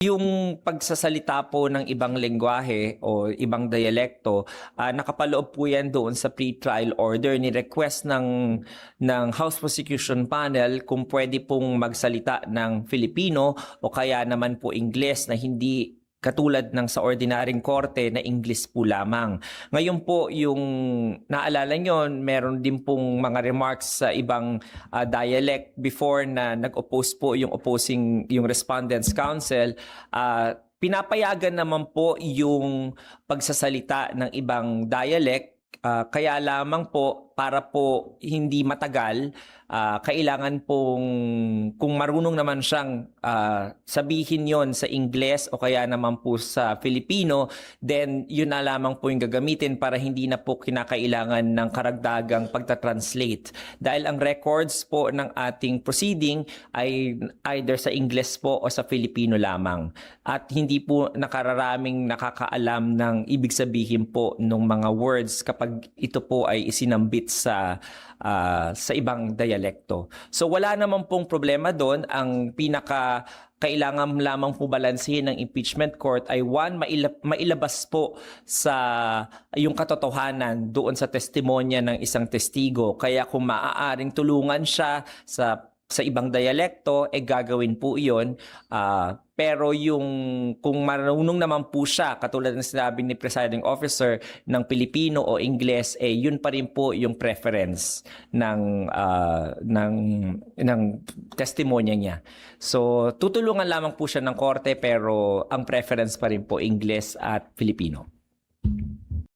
Yung pagsasalita po ng ibang lengguwahe o ibang dialekto, nakapaloob po yan doon sa pre-trial order. Ni-request ng House Prosecution Panel kung pwede pong magsalita ng Filipino o kaya naman po Ingles na hindi katulad ng sa ordinaryong korte na English po lamang. Ngayon po, yung naalala nyo, meron din pong mga remarks sa ibang dialect before na nag-oppose po yung Respondents' Council. Pinapayagan naman po yung pagsasalita ng ibang dialect, kaya lamang po para po hindi matagal, kailangan pong kung marunong naman siyang sabihin yon sa Ingles o kaya naman po sa Filipino, then yun na lamang po yung gagamitin para hindi na po kinakailangan ng karagdagang pagta-translate. Dahil ang records po ng ating proceeding ay either sa Ingles po o sa Filipino lamang. At hindi po nakararaming nakakaalam ng ibig sabihin po ng mga words kapag ito po ay isinambit sa ibang dialekto. So wala naman pong problema doon. Ang pinaka kailangan lamang po balansehin ng impeachment court ay one, mailabas po sa yung katotohanan doon sa testimonya ng isang testigo. Kaya kung maaaring tulungan siya sa ibang dialekto, gagawin po iyon. Pero kung marunong naman po siya, katulad ng sinabi ni Presiding Officer ng Pilipino o Ingles, yun pa rin po yung preference ng testimonya niya. So tutulungan lamang po siya ng korte pero ang preference pa rin po Ingles at Filipino.